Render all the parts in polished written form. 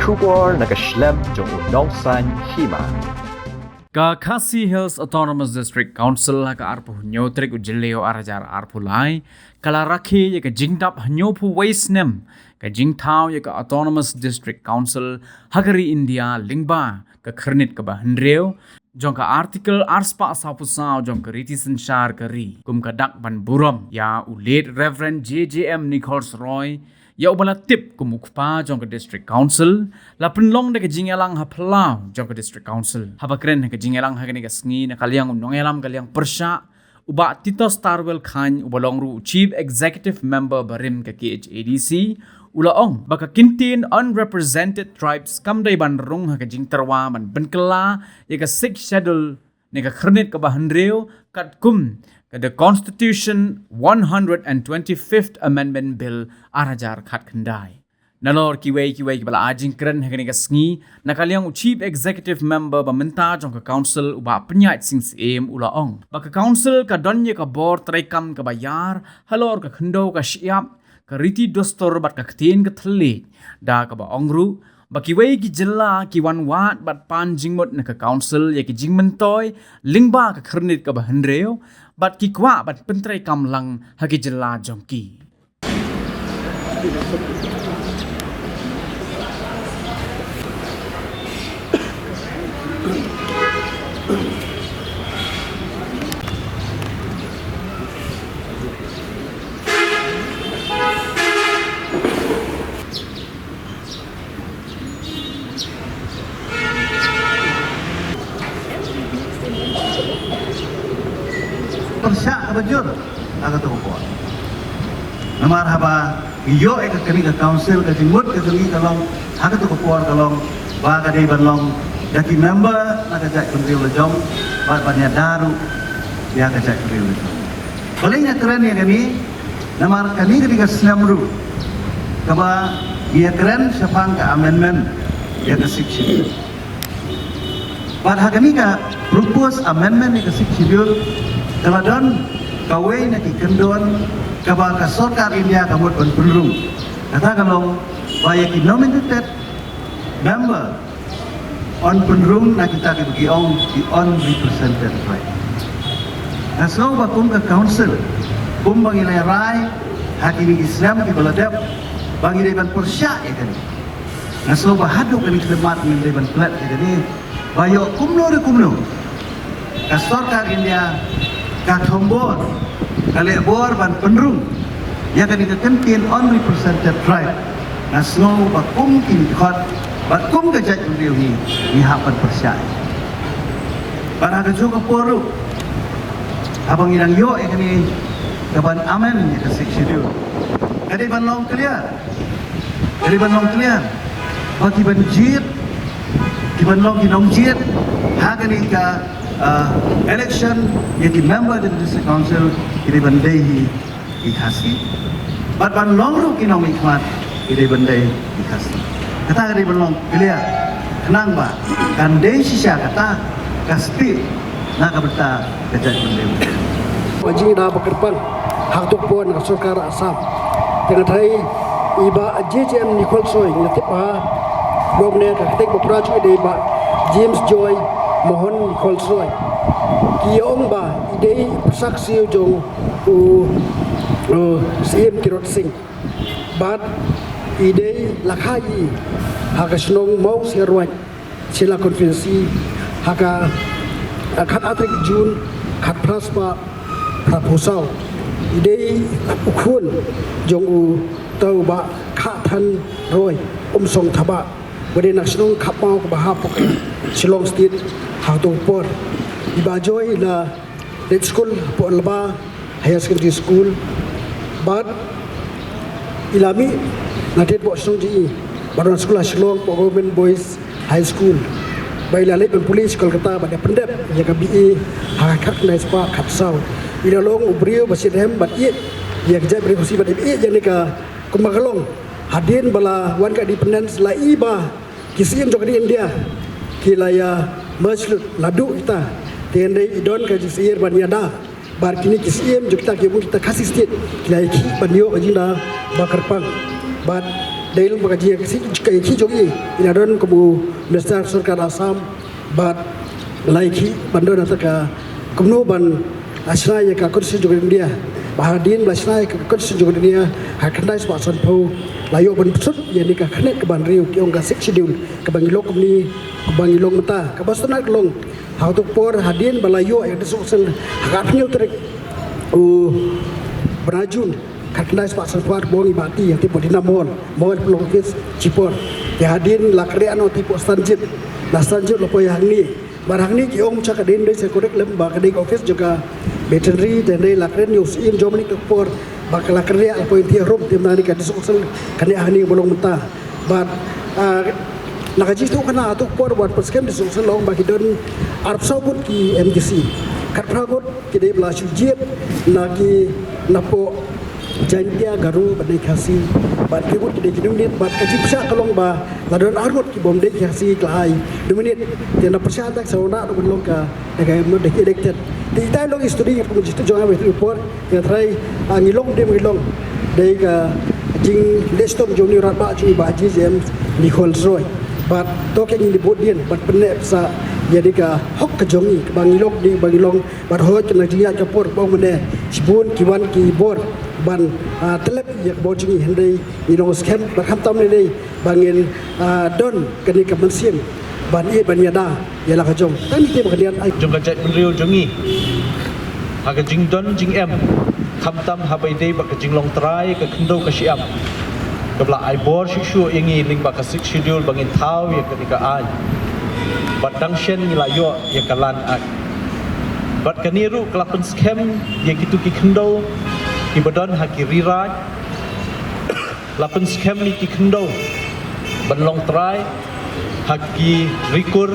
Shubor nakaslem jong unongsan hima. Ka Khasi Hills Autonomous District Council ka arpu nyotrik ujileo arajar arpu lai kala rakhi ya ka jingdap nyopu waste ka jingthau ya ka Autonomous District Council hagari India lingba ka kharnit ka ba hendreo jong ka article arspa sapusaw jong ka riti sanshar kari kum ka dak ban buram ya ulet Reverend JJM Nichols Roy ya ubala tip kumukpa jong ka district council la penlong de ka jingelang ha plau jong ka district council haba kren ka jingelang ha ni ka sngi na kalyang nongelam kalyang persha uba Tito Starwell Khan ubalong ru chief executive member barim ka KHADC ulaong baka kintin unrepresented tribes kamday banrung ha ka jingtarwa man benkela ya ka 6th schedule ni ka khrnit ka bahandreo kat kum the Constitution 125th Amendment Bill arajar khat khandai. Nalor kiway bala ajing kren hagani ka sngi nakalyang chief executive member baminta jong ka council uba penyat sings aim ulaong. Baka council ka donye ka board traikam ka bayar halor ka khndo ka siap ka riti dostor bat ka ktin ka thli da ka ba ongru bakiway ki jilla ki wan wat bat pan jingmot na ka council ya ki jingmentoy lingba ka khrnit ka bahandreo bat ki kwa bat pentrai kamlang hagi jilla jongki persyak bajur agak tu kuat. Namar haba iyo ek kami ke council ke jimut ke tungi kalong agak tu kuat kalong ba ka dei banlong daki member nak ajak kendri lejong ba banyak daru dia ajak kendri lejong. Palingnya keren ya kami namar kami ketika Islamru kaba dia keren sepang ke amendment dia ke 6 schedule. Pada kami ka propose amendment ke 6 schedule Keladon kawai nak ikendon kabal kasorkar India kamut penrung. Kata kalau bayaki nominated member on penrung nak kita bagi ong di unrepresented tribe. Nasau bakum ke council kum bangi lerai hakimi Islam di Baladep bangi deban persya ya kan. Nasau bahaduk kami khidmat min deban plat ya kan. Bayo kumno kasorkar India Katombor, kalebor ban penrung, yang kami kekentin unrepresented tribe, nasno bakum kini kot, bakum kejat beliau ni hapan persya. Para kejuga poru, abang irang yo kini kaban amen ni kesik schedule. Kadi ban long clear, bagi ban jit, kiban long kinong jit, hagani ka election jadi member di district council ini bandai dikasih. Ban long ru kinong ikmat ini bandai dikasih. Kata kali ban long clear, kenang ba? Kan dei sisa kata kaspi nak berta kejat bandai. Wajib dah berkerpan hak tu pun Sarkar Assam. Dengan hai iba JJM Nichols Roy ngatip ha gomne ka tek bepraju de ba James Joy Mohon Nichols Roy kiong ba idei persaksi jong CM Kirot Singh bat idei lakai haka snong mau serwat sila konferensi haka khat atrik Jun khat praspa prapusau idei ukun jong tau ba kha than Roy song thaba bade nak snong khapau ka bahap Shillong State Hatong Por Ibajoy la Red School po Alba Higher Secondary School but ilami natit po Shillong GE Baron Sekolah Shillong po Government Boys High School Bailalay pen Police Kolkata pada pendep ya ka BE hakat na spa kapsaw ilalong ubrio basidhem bat ye ya kejap beri kursi bat BE jani ka kumagalong hadin bala wan ka dependence la iba kisim jok di India kilaya masjid ladu kita tendai idon ka jisir banyada bar kini kisiem jok kita ke kita kasih state kilaya ki banyo ajina bakarpang bat dari lu bagaji ke ki jogi ina don kubu Minister Sarkar Assam bat laiki bandar ataka kumno ban asna ya ka kursi jogi India bahadin belasna ka kursi jogi India hakandai swasan pau layo ban pusut yani ka khanet ke ban riu ki ong ka sik schedule ke bangilok ni bangilong mata ka basna long how to por hadin balayo ya desuksen hakatnyo trek berajun katnai spasal puat bongi bati yang tipu dinamon mohon pelukis cipor ya hadin lakre ano tipu stanjit la stanjit lopo yang ni barang ni ki om cak den dei sekorek lem ba kadai office juga veterinary dan dei lakre news in jomni tepor ba lakre apa inti rom timnani ka disuksen kani ahni bolong mentah but nakaji tu kana atuk por buat perskem disuksen long bagi don arab saubut ki MGC kat pragot ki dei bla sujiet lagi napo jantia garu badai khasi bat kibut ki dei minit bat kaji psa kalong ba ladon argot ki bom dei khasi klai 2 minit dia na psa tak sauna do long ka dagai mo dei elected di tai long istudi ko jitu jonga we report ya trai ngilong dem ngilong dei ka jing desktop joni rat ba chui ba ji jem Nicole Roy bat token ni bodian bat penek sa jadi ka hok ke jongi ke bangilok di bangilong bat ho kena dia capor bau mene sibun kiwan ki bor ban telep ya bojingi hendai ni long scam bat khamtam ni bangin don kani ka mensim ban e ban yada ya la ka jong tan ni te bakadian ai jong ka jat menriu jongi ha ka jing don jing em khamtam ha bai dei ba ka jing long trai ka khndo ka siam kabla ai bor shu yangi ling ba ka sik schedule bangin thau ya ka ka ai bat dangshen nilayo ya kalan ak bat kaniru kelapen scam ya kitu ki khndo ki badan haki riraj lapen scam ni ki khndo ban long try haki rikur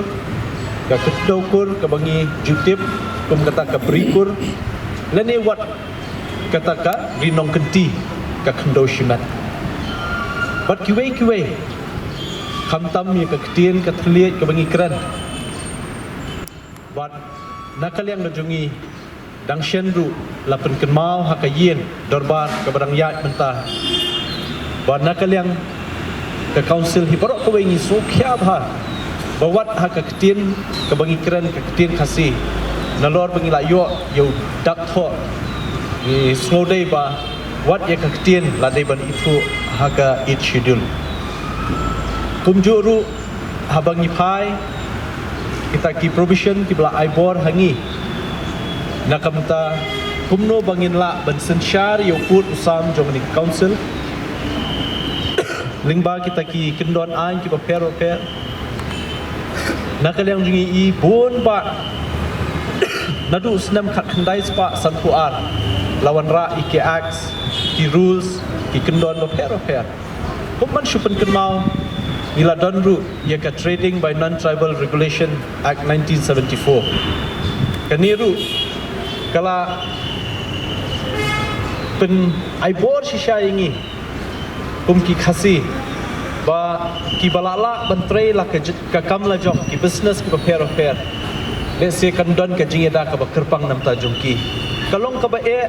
ka khndo kur ka bangi jutip kum kata ka brikur lene wat kata ka rinong kenti ka khndo shimat bat kiwe khamtam ya ka ktien ka thliet ka bangi kran bat nakaliang najungi dangshen ru lapen kenmau hakayen dorbar ka barang yat mentah bat nakaliang ka council hi parok ka wengi so khya bha bawat haka ktien ka bangi kran ka ktien khasi nalor bangi la yo yo dak tho ni snodei ba wat ya ka ktien la dei ban itu haka it schedule kumjuru habangi pai kita ki provision ki bla aibor hangi nakamta kumno bangin la ban sensyar yo put usam jomni council lingba kita ki kendon ain ki per nakaliang jungi i bon ba nadu senam khat khandai spa santuar lawan ra iki acts ki rules ki kendon per kumman shupen kenmau Nila Donru yaka Trading by Non-Tribal Regulation Act 1974. Kaniru kala pen aibor shisha ingi ki khasi ba ki balala bantre la ka kamla job ki business ki pair le se kandon ka jingeda ka kerpang namta jungki kalong ka ba e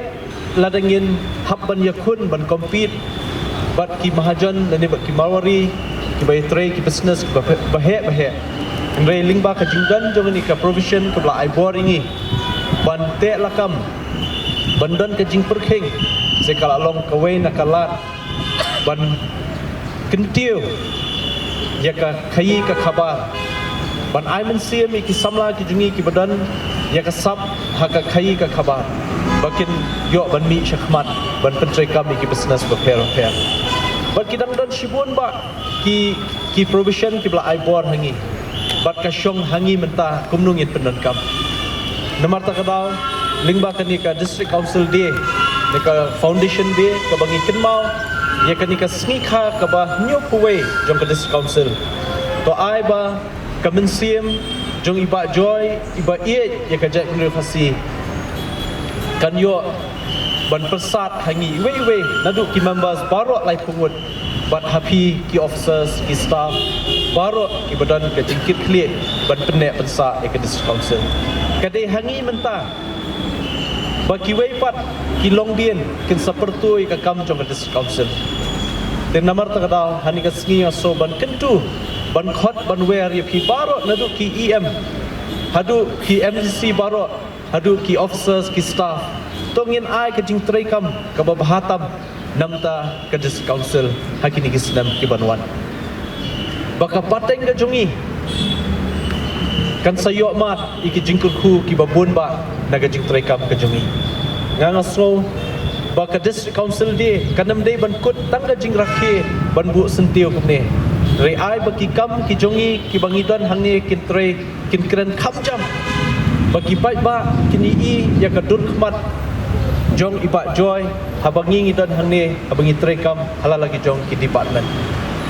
ladangin habban yakun ban compete bat ki mahajan dan bat ki marwari ki bai tray ki business bahe ngai lingba ka jingdan jong ni ka provision ka bla aibor ingi ban te lakam bandan ka jing perkheng se kala long ka wei nakalat ban kentiu ya ka khayi ka khabar ban ai men sia mi ki samla ki jungi ki badan ya ka sab ha ka khayi ka khabar bakin yo ban mi shakhmat ban pentrai kami ki business pair bat ki dang dan shibun ba ki provision ki bla aibor hangi bat ka shong hangi mentah kumnung yin pendan kam namar ta kadau lingba kani ka district council day ne ka foundation day ka bangi kenmau ya kani ka snikha ka ba nyu puwe jong ka district council to ai ba ka mensiam jong iba joy iba ie ya ka jai university kan yo ban persat hangi we nadu ki members baro lai pungut bat happy ki officers ki staff baro ki badan ka jingkit clear ban penek pensa ya ka district council kadai hangi mentah bagi we pat ki long dien kin sapertu ka kam jong ka district council dan namar takadal hani ka sngi aso ban kentu ban khot ban wer ya pi baro nadu ki EM hadu ki MDC baro hadu ki officers ki staff tongin ai ka jing traikam ka babahatam namta ka district council hakini ki senam ki banwan baka pateng ka jungi kan sayo mat iki jingkurku ki babun ba naga jing traikam ka jungi nganga so baka district council de kanam de ban kut tangga jing rakhe ban bu sentiu kumne re ai baki kam ki jungi ki bangidon hangne kin tre kin kren kham jam bagi pai ba kini i ya kadur khmat jong iba joy habangi ngidan hangne habangi traikam hala lagi jong ki department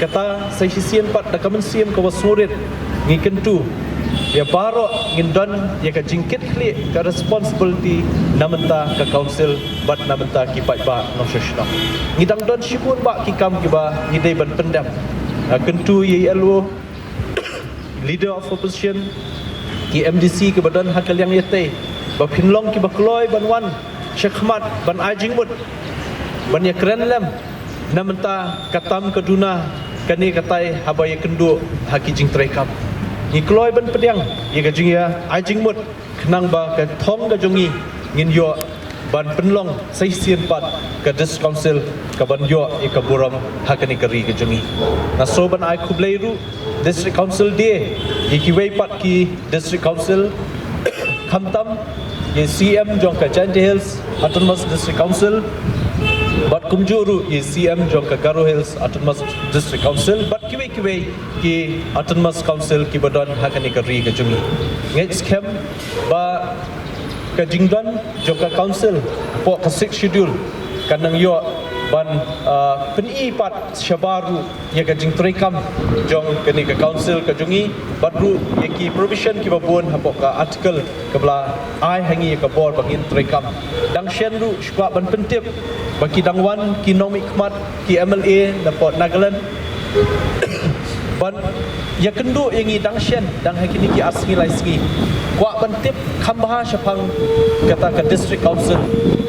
kata sai sisian pat da kamen siam ka wasurit ngi kentu ya baro ngindon ya ka jingkit kli ka responsibility namenta ka council bat namenta ki pai ba no shishna ngidang don shikun ba ki kam ki ba ngidai ban pendam kentu ye elo leader of opposition ki MDC ke badan hakal yang yete ba phinlong ki ba kloi ban wan Shekhmat ban ajing mut ban ya keren lem namenta katam kaduna kani katai habaya kendu haki jing traikam ni kloi ban pediang ye ka jing ya ajing mut kenang ba ka thong ka jungi ngin yo ban penlong sai sien pat ka district council ka ban yo e ka buram hakani kari ka jungi na so ban ai khubleiru district council de ye ki wei pat ki district council khamtam ye CM jong ka Chanti Hills Autonomous District Council bat kumjuru ye CM jong ka Garo Hills Autonomous District Council bat kiwe ki Autonomous Council ki badan hakani ka ri ka jungi ngets kem ba ka jingdan jong ka council po ka 6 schedule kanang yo ban peni pat shabaru ye ka jing traikam jong kani ka council ka jungi badru ye ki provision ki babon hapo ka article ka bla ai hangi ka bor bangin traikam dang shenru shwa ban pentip baki dangwan ki nomi khmat ki MLA na Port Nagaland ban ya kendu yangi dang shen dang hakini ki asngi lai sngi kwa pentip khambaha shapang kata ka district council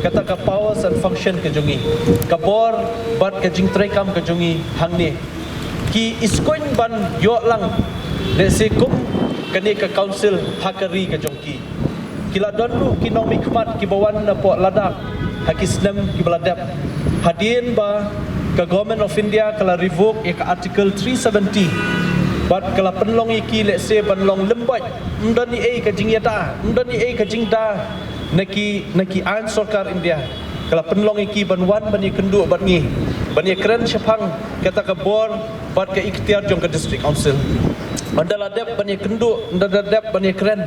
kata ka powers and function ka jungi ka bor bat ka jing traikam ka jungi hangni ki iskoin ban yo lang de se kum kani ka council hakari ka jongki kila donlu ki nomi khmat ki bawan na po ladak hakisnem ki baladap hadien ba ka government of India kala revoke ya ka article 370 bat kala penlong iki let's say penlong lembat ndani e ka jing yata ndani e ka jing da naki an sarkar India kala penlong iki banwan bani kendu bat ngi bani keren shapang kata ka bor bat ka ikhtiar jong ka district council bandala dep bani kendu ndada dep bani keren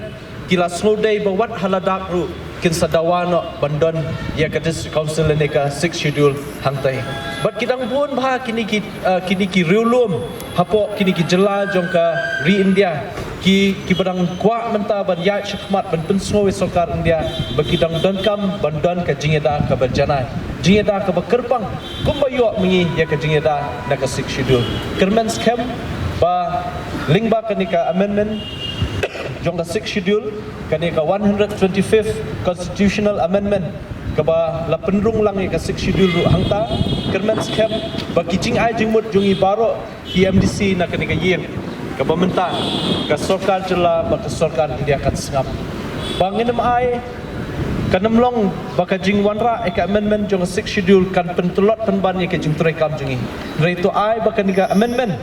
kila snodai bawat haladak ru kin sadawano bandon ya ka district council ne ka 6 schedule hangtai bat kidang pun bha kini ki riulum hapo kini ki jela jong ka ri India ki badang kwa menta ban ya shikmat ban pensoi sarkar India bakidang dankam bandon ka jingeda ka berjanai jingeda ka bekerpang kumbayo mengi ya ka jingeda na ka 6 schedule kermen scam ba lingba kanika amendment jong ka 6 schedule kanika 125th constitutional amendment kaba la penrung lang ka 6 schedule ru hangta kermen scam ba kijing ai jingmut jungi baro MDC na kanika yeng kaba menta ka sarkar jela ba ka sarkar India kat sngap banginem ai kanam long baka jing wanra eka amendment jong 6 schedule kan pentulot penban ye ke jing traikam jungi reito ai baka niga amendment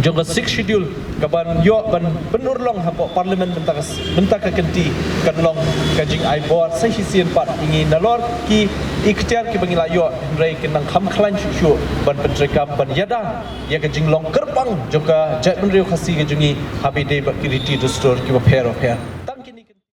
jong 6 schedule kaban yo ban penurlong hapo parlimen benta ka kenti kan long ka jing ai bor sai hisien pat ingi nalor ki ikhtiar ki bangila yo rei kenang kham khlan shu ban pentrekam ban yada ya ka jing long kerpang joka jat menriu khasi ka jungi habide ba kiriti to store ki ba pair of hair